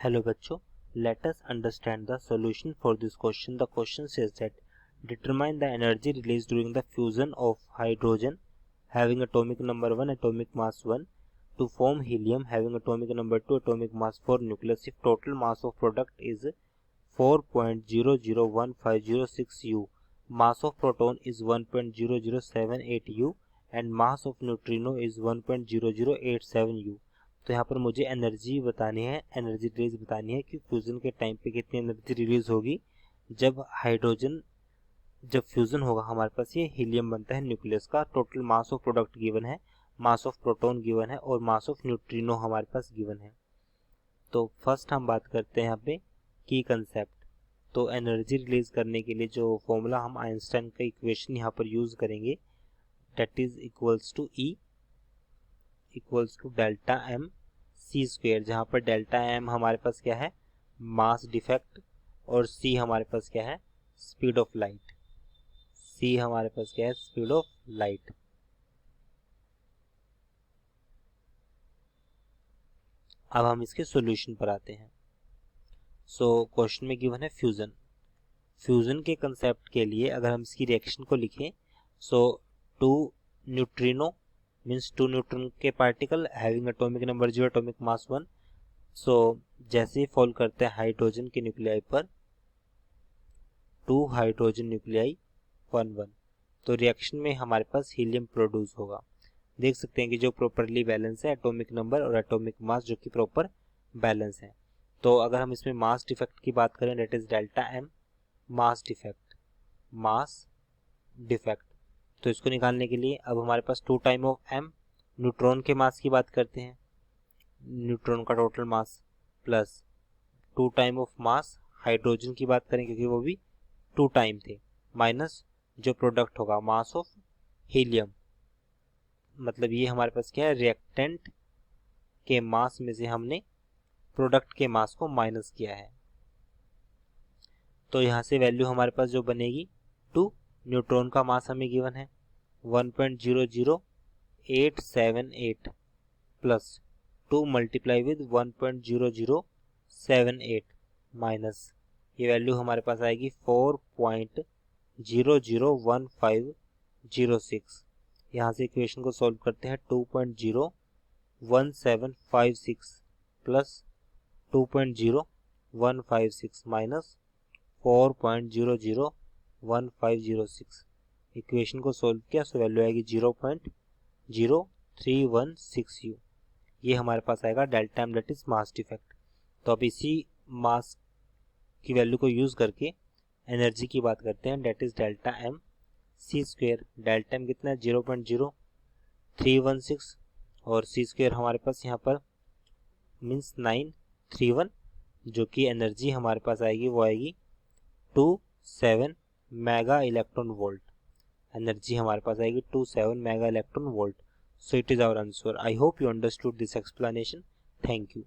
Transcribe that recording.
Hello बच्चों, let us understand the solution for this question. The question says that determine the energy released during the fusion of hydrogen having atomic number 1, atomic mass 1 to form helium having atomic number 2, atomic mass 4 nucleus if total mass of product is 4.001506 U, mass of proton is 1.0078 U and mass of neutrino is 1.0087 U. तो यहाँ पर मुझे energy बतानी है, energy release बतानी है कि fusion के टाइम पे कितनी एनर्जी रिलीज होगी जब फ्यूज़न होगा हमारे पास ये हीलियम बनता है न्यूक्लियस का। Total mass of product given है, मास ऑफ प्रोटॉन गिवन है और मास ऑफ न्यूट्रिनो हमारे पास गिवन है। तो फर्स्ट हम बात करते हैं यहाँ पे की कंसेप्ट। तो एनर्जी रिलीज करने के लिए जो फॉर्मूला हम आइंस्टाइन का इक्वेशन यहाँ पर यूज़ करेंगे that is equals to E equals to delta M C square, जहाँ पर डेल्टा एम हमारे पास क्या है, मास डिफेक्ट, और सी हमारे पास क्या है, स्पीड ऑफ लाइट। सी हमारे पास क्या है, स्पीड ऑफ लाइट। अब हम इसके सॉल्यूशन पर आते हैं। सो क्वेश्चन में गिवन है फ्यूजन। फ्यूजन के कंसेप्ट के लिए अगर हम इसकी रिएक्शन को लिखें, सो टू न्यूट्रिनो मीन्स 2 न्यूट्रॉन के particle having atomic number 0, atomic mass 1। सो जैसे ही फॉल करते हैं हाइड्रोजन के न्यूक्लियाई पर 2 हाइड्रोजन न्यूक्लियाई 1 तो रिएक्शन में हमारे पास हीलियम प्रोड्यूस होगा। देख सकते हैं कि जो प्रॉपरली बैलेंस है एटॉमिक नंबर और एटॉमिक मास जो कि प्रॉपर बैलेंस है। तो अगर हम इसमें मास डिफेक्ट की बात करें that is delta M mass defect. तो इसको निकालने के लिए अब हमारे पास 2 टाइम ऑफ m, न्यूट्रॉन के मास की बात करते हैं, न्यूट्रॉन का total mass plus 2 time of mass hydrogen की बात करें क्योंकि वो भी 2 टाइम थे, माइनस जो प्रोडक्ट होगा मास ऑफ हीलियम। मतलब ये हमारे पास क्या है, रिएक्टेंट के मास में से हमने प्रोडक्ट के मास को माइनस किया है। तो यहाँ से वैल्यू हमारे पास जो बनेगी 2, न्यूट्रॉन का मास हमें गिवन है 1.00878 प्लस 2 मल्टीप्लाई विद 1.0078 माइनस ये वैल्यू हमारे पास आएगी 4.001506। यहाँ से इक्वेशन को सॉल्व करते हैं 2.01756 प्लस 2.0156 माइनस 4.001506। इक्वेशन को सॉल्व किया सो वैल्यू आएगी 0.0316 U। ये हमारे पास आएगा delta M that is mass defect. तो अब इसी मास की वैल्यू को यूज करके एनर्जी की बात करते हैं that is delta M C square. Delta M कितना है 0.0316 और सी स्क्वेयर हमारे पास यहाँ पर मीन्स 931, जो कि एनर्जी हमारे पास आएगी वो आएगी 27 मेगा इलेक्ट्रॉन वोल्ट। एनर्जी हमारे पास आएगी 27 mega electron volt. So it is our answer. I hope you understood this explanation. Thank you.